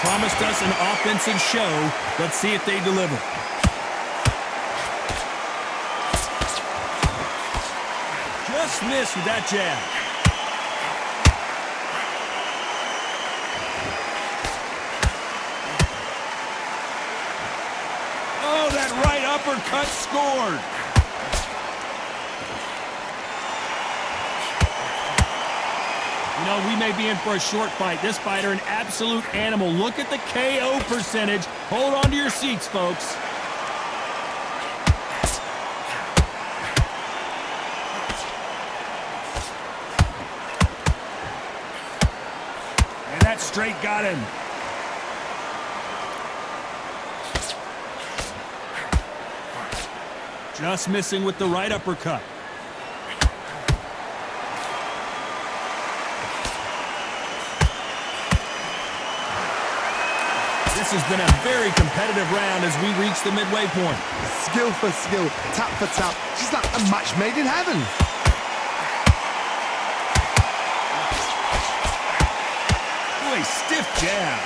Promised us an offensive show. Let's see if they deliver. Just missed with that jab. Oh, that right uppercut scored. You know, we may be in for a short fight. This fighter, an absolute animal. Look at the KO percentage. Hold on to your seats, folks. And that straight got him. Just missing with the right uppercut. This has been a very competitive round as we reach the midway point. Skill for skill, tap for tap. Just like a match made in heaven. Ooh, a stiff jab.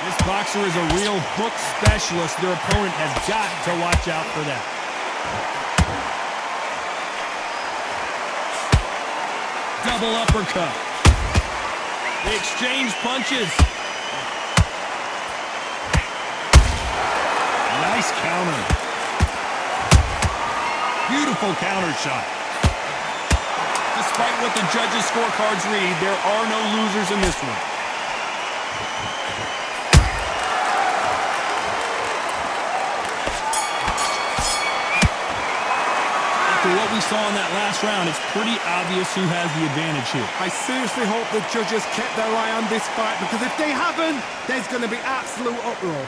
This boxer is a real hook specialist. Their opponent has got to watch out for that. Double uppercut. They exchange punches. Nice counter. Beautiful counter shot. Despite what the judges' scorecards read, there are no losers in this one. After what we saw in that last round, it's pretty obvious who has the advantage here. I seriously hope the judges kept their eye on this fight, because if they haven't, there's going to be absolute uproar.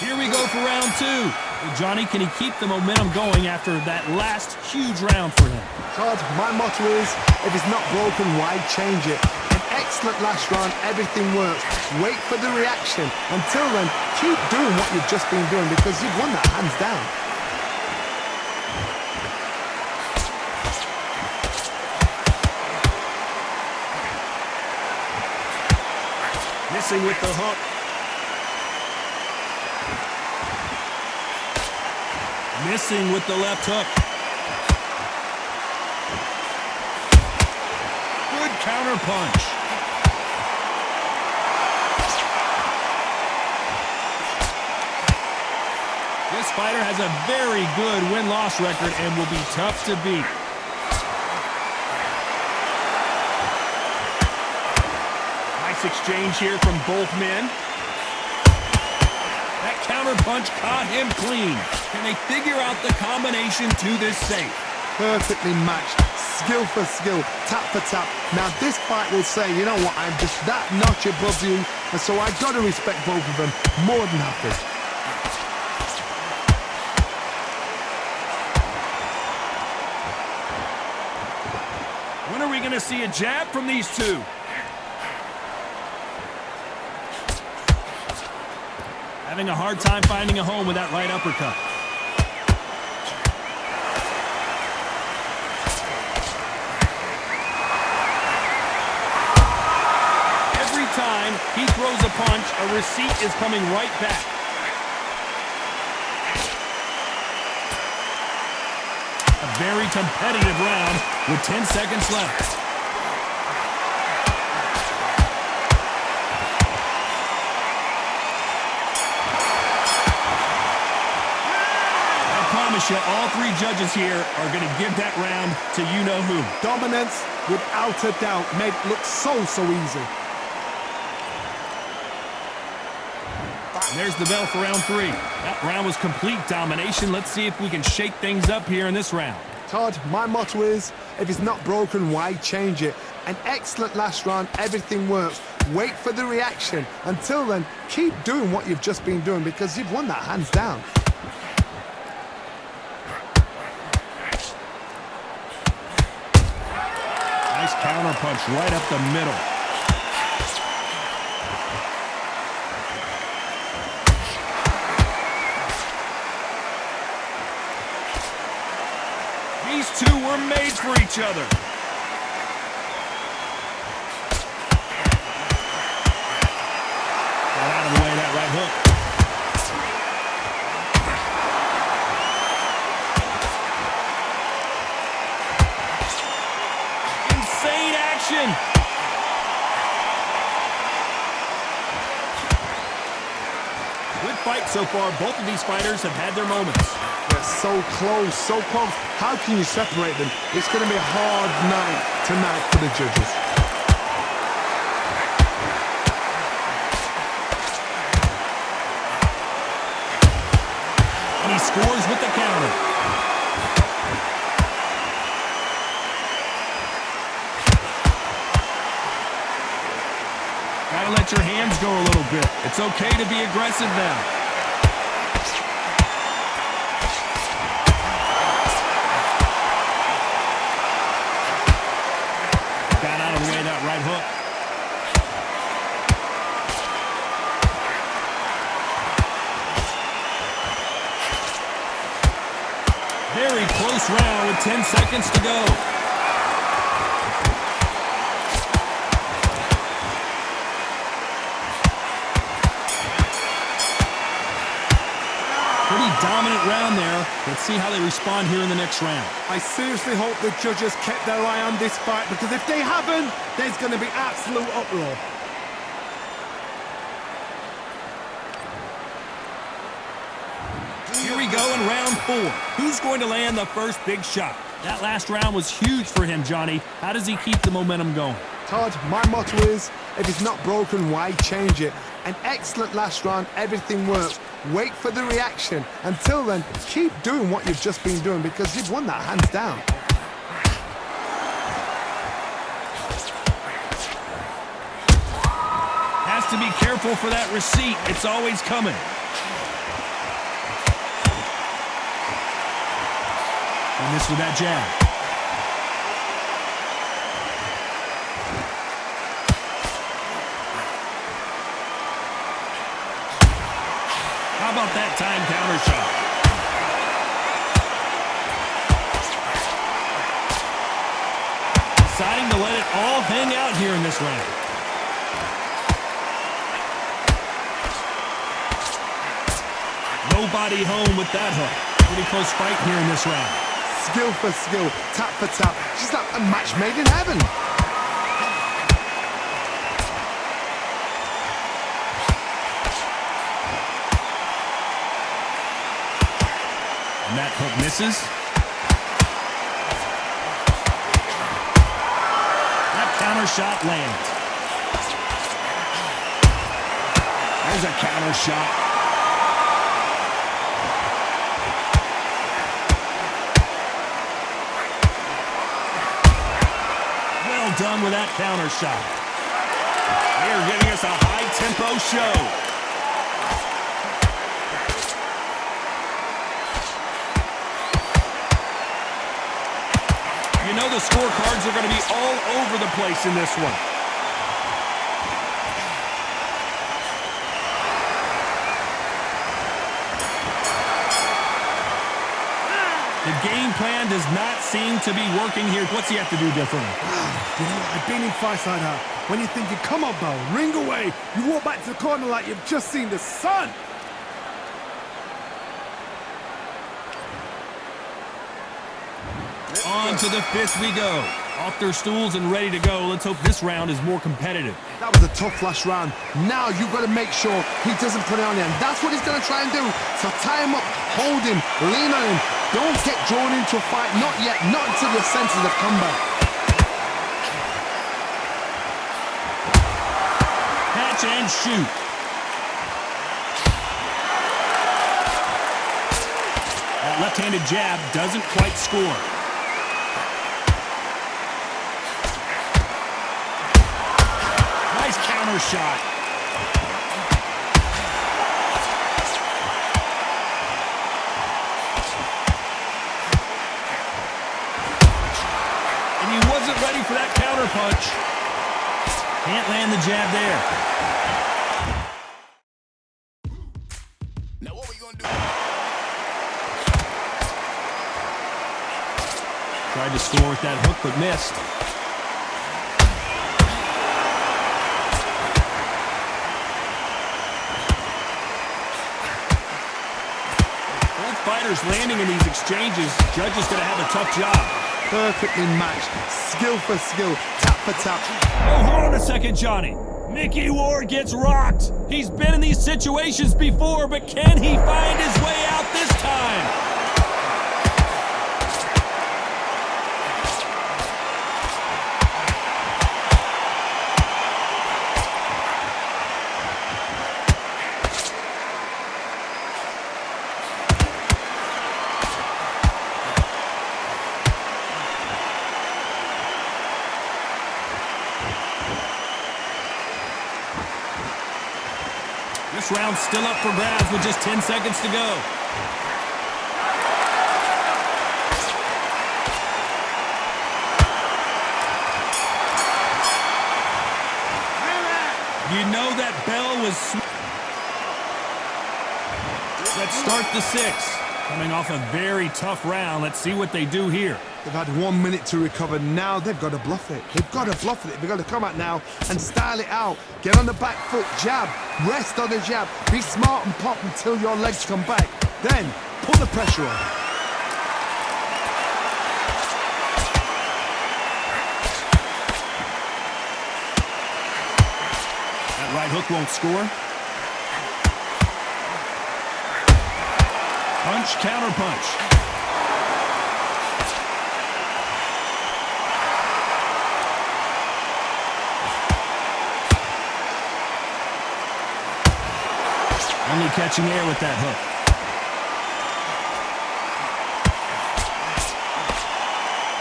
Here we go for round two. Johnny, can he keep the momentum going after that last huge round for him? Todd, my motto is, if it's not broken, why change it? An excellent last round, everything works. Wait for the reaction. Until then, keep doing what you've just been doing, because you've won that hands down. Missing with the hook. Missing with the left hook. Good counter punch. This fighter has a very good win-loss record and will be tough to beat. Nice exchange here from both men. That counter punch caught him clean. Can they figure out the combination to this safe? Perfectly matched, skill for skill, tap for tap. Now this fight will say, you know what, I'm just that notch above you, and so I've got to respect both of them more than happy. When are we going to see a jab from these two? Having a hard time finding a home with that right uppercut. Every time he throws a punch, a receipt is coming right back. A very competitive round with 10 seconds left. All three judges here are going to give that round to you-know-who. Dominance, without a doubt, made it look so easy. And there's the bell for round three. That round was complete domination. Let's see if we can shake things up here in this round. Todd, my motto is, if it's not broken, why change it? An excellent last round, everything works. Wait for the reaction. Until then, keep doing what you've just been doing, because you've won that hands down. counter punch right up the middle. These two were made for each other. Got out of the way of that right hook. Insane action. Good fight so far. Both of these fighters have had their moments. They're so close, so close. How can you separate them? It's going to be a hard night tonight for the judges. And he scores with the counter. Gotta let your hands go a little bit. It's okay to be aggressive now. Right hook. Very close round with 10 seconds to go. Pretty dominant round there. Let's see how they respond here in the next round. I seriously hope the judges kept their eye on this fight, because if they haven't, there's going to be absolute uproar. Here we go in round 4. Who's going to land the first big shot? That last round was huge for him, Johnny. How does he keep the momentum going? Todd, my motto is, if it's not broken, why change it? An excellent last round, everything worked. Wait for the reaction. Until then, keep doing what you've just been doing, because you've won that hands down. Has to be careful for that receipt. It's always coming. And this with that jab. How about that time counter shot? Deciding to let it all hang out here in this round. Nobody home with that hook. Pretty close fight here in this round. Skill for skill, tap for tap. She's like a match made in heaven. And that hook misses. That counter shot lands. There's a counter shot. Well done with that counter shot. They are giving us a high-tempo show. You know the scorecards are going to be all over the place in this one. The game plan does not seem to be working here. What's he have to do differently? You know, I've been in fights like that. When you're thinking, come on, Bell, ring away. You walk back to the corner like you've just seen the sun. On to the 5th we go. Off their stools and ready to go. Let's hope this round is more competitive. That was a tough last round. Now you've got to make sure he doesn't put it on you. And that's what he's going to try and do. So tie him up, hold him, lean on him. Don't get drawn into a fight. Not yet. Not until your senses have come back. Catch and shoot. That left-handed jab doesn't quite score. Nice counter shot. And he wasn't ready for that counter. counter punch. Can't land the jab there. Now what we gonna do? Tried to score with that hook, but missed. Both fighters landing in these exchanges. Judge is going to have a tough job. Perfectly matched, skill for skill, tap for tap. Oh, hold on a second, Johnny. Mickey Ward gets rocked. He's been in these situations before, but can he find his way out this time? This round's still up for grabs with just 10 seconds to go. You know that bell was... Let's start the 6. Coming off a very tough round. Let's see what they do here. They've had 1 minute to recover. Now they've got to bluff it. They've got to bluff it. They've got to come out now and style it out. Get on the back foot, jab, rest on the jab. Be smart and pop until your legs come back. Then put the pressure on. That right hook won't score. Punch, counter punch. Only catching air with that hook.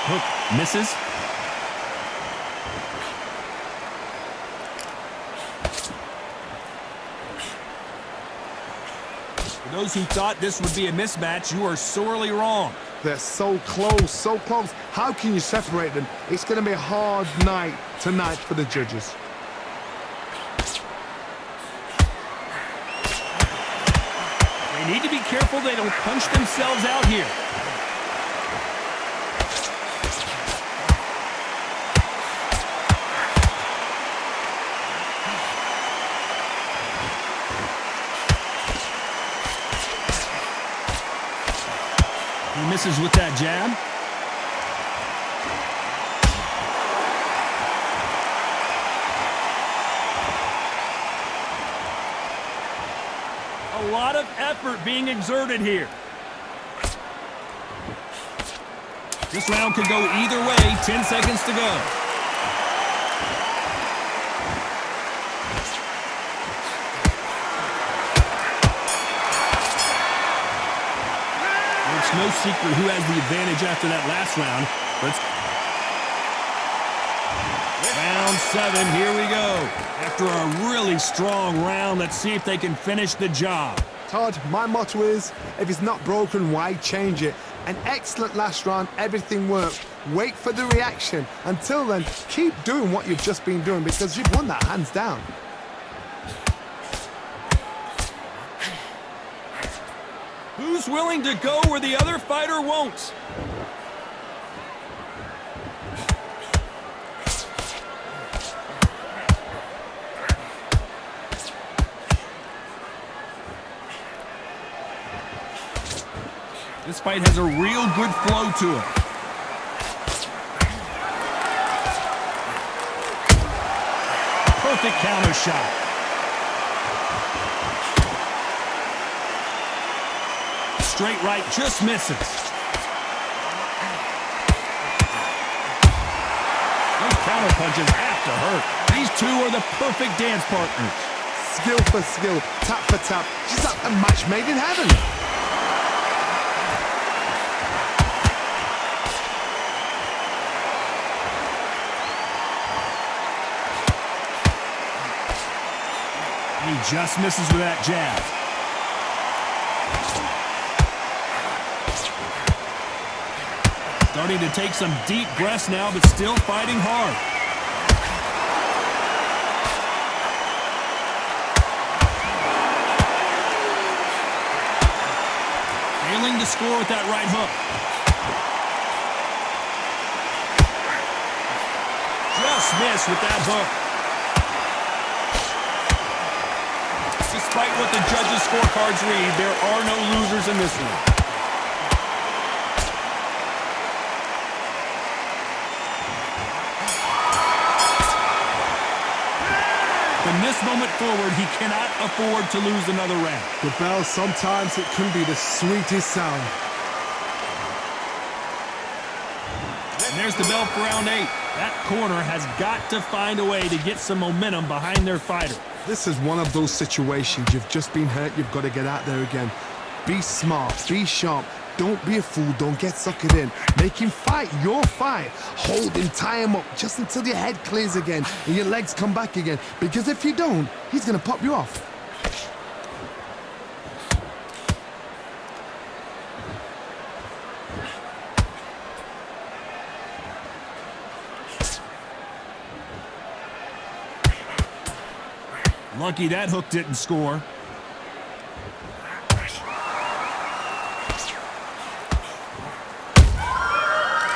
Hook misses. For those who thought this would be a mismatch, you are sorely wrong. They're so close, so close. How can you separate them? It's going to be a hard night tonight for the judges. They need to be careful they don't punch themselves out here. He misses with that jab. A lot of effort being exerted here. This round could go either way. 10 seconds to go. It's no secret who has the advantage after that last round. Round 7, here we go. After a really strong round, let's see if they can finish the job. Todd, my motto is, if it's not broken, why change it? An excellent last round, everything worked. Wait for the reaction. Until then, keep doing what you've just been doing because you've won that hands down. Who's willing to go where the other fighter won't? This fight has a real good flow to it. Perfect counter shot. Straight right just misses. Those counter punches have to hurt. These two are the perfect dance partners. Skill for skill, tap for tap. Just like a match made in heaven. He just misses with that jab. Starting to take some deep breaths now, but still fighting hard. Struggling to score with that right hook. Just missed with that hook. Despite what the judges' scorecards read, there are no losers in this one. From this moment forward, he cannot afford to lose another round. The bell, sometimes it can be the sweetest sound. And there's the bell for round 8. That corner has got to find a way to get some momentum behind their fighter. This is one of those situations. You've just been hurt. You've got to get out there again. Be smart. Be sharp. Don't be a fool. Don't get suckered in. Make him fight your fight. Hold him, tie him up just until your head clears again and your legs come back again. Because if you don't, he's going to pop you off. Lucky that hook didn't score.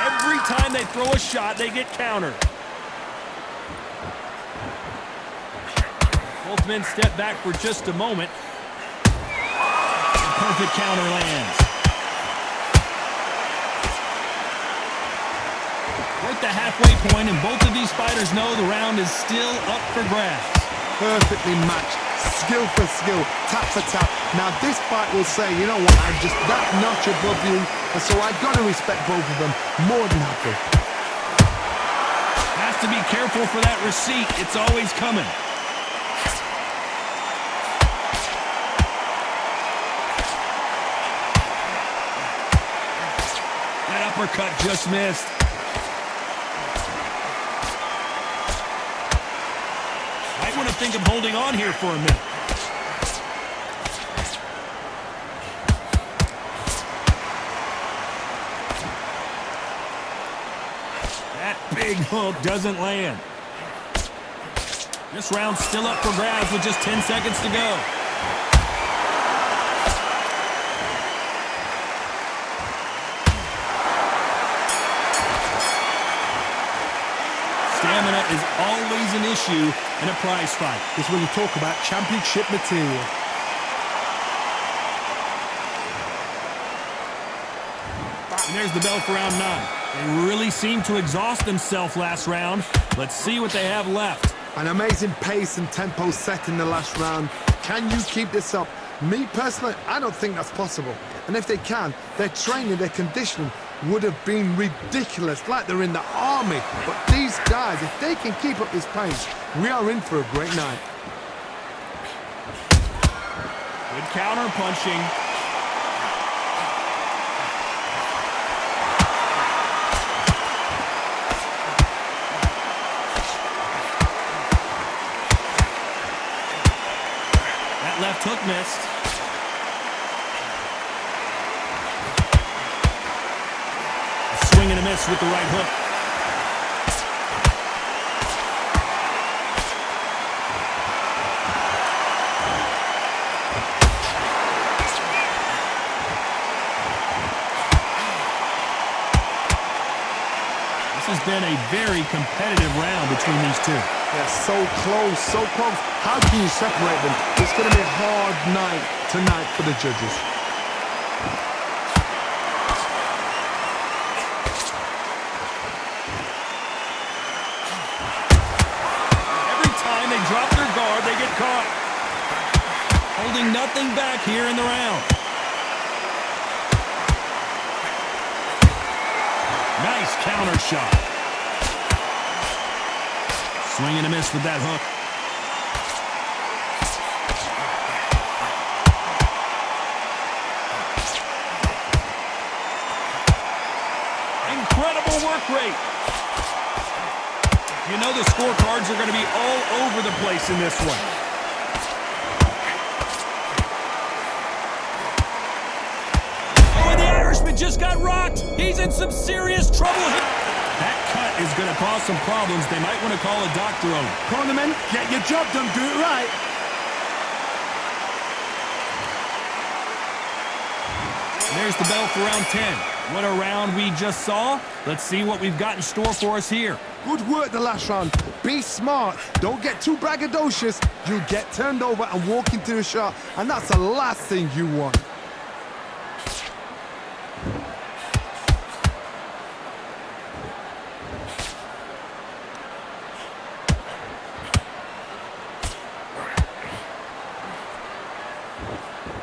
Every time they throw a shot, they get countered. Both men step back for just a moment. A perfect counter lands. We're at the halfway point, and both of these fighters know the round is still up for grabs. Perfectly matched, skill for skill, tap for tap. Now this fight will say, you know what, I'm just that notch above you, and so I got to respect both of them more than happy. Has to be careful for that receipt. It's always coming. That uppercut just missed. Might want to think of holding on here for a minute. That big hook doesn't land. This round's still up for grabs with just 10 seconds to go. Stamina is always an issue in a prize fight. It's when you talk about championship material. And there's the bell for round 9. They really seemed to exhaust themselves last round. Let's see what they have left. An amazing pace and tempo set in the last round. Can you keep this up? Me personally, I don't think that's possible. And if they can, their training, their conditioning would have been ridiculous, like they're in the army. But these guys, if they can keep up this pace, we are in for a great night. Good counter punching. That left hook missed. Swing and a miss with the right hook. This has been a very competitive round between these two. They're so close, so close. How can you separate them? It's going to be a hard night tonight for the judges. Drop their guard, they get caught. Holding nothing back here in the round. Nice counter shot. Swing and a miss with that hook. Incredible work rate. You know the scorecards are going to be all over the place in this one. Oh, and the Irishman just got rocked. He's in some serious trouble here. That cut is going to cause some problems. They might want to call a doctor over. Cornerman, get your job done, do it right. There's the bell for round 10. What a round we just saw. Let's see what we've got in store for us here. Good work the last round. Be smart. Don't get too braggadocious. You'll get turned over and walk into a shot, and that's the last thing you want.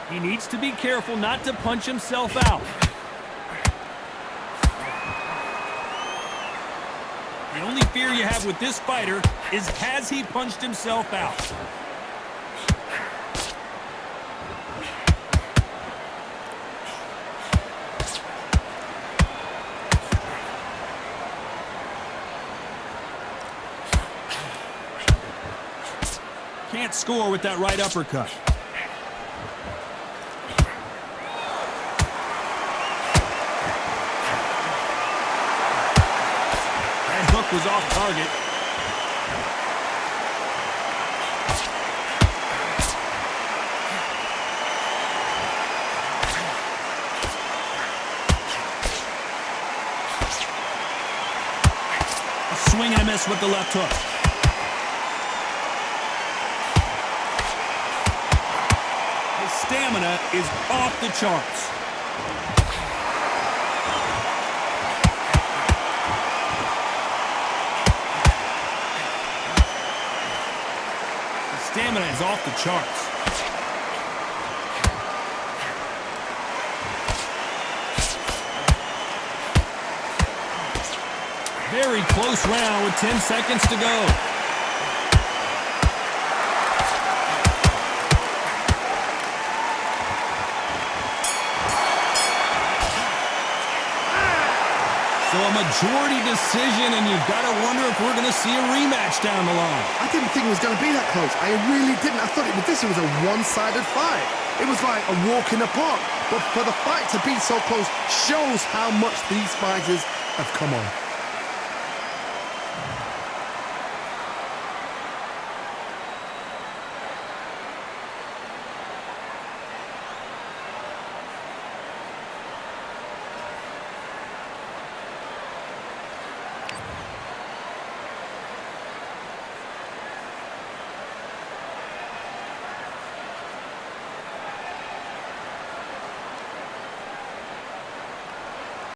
He needs to be careful not to punch himself out. The only fear you have with this fighter is, has he punched himself out? Can't score with that right uppercut. Was off target. A swing and a miss with the left hook. His stamina is off the charts. Stamina is off the charts. Very close round with 10 seconds to go. So a majority decision, and you've got to wonder if we're going to see a rematch down the line. I didn't think it was going to be that close. I really didn't. I thought this was a one-sided fight. It was like a walk in the park. But for the fight to be so close shows how much these fighters have come on.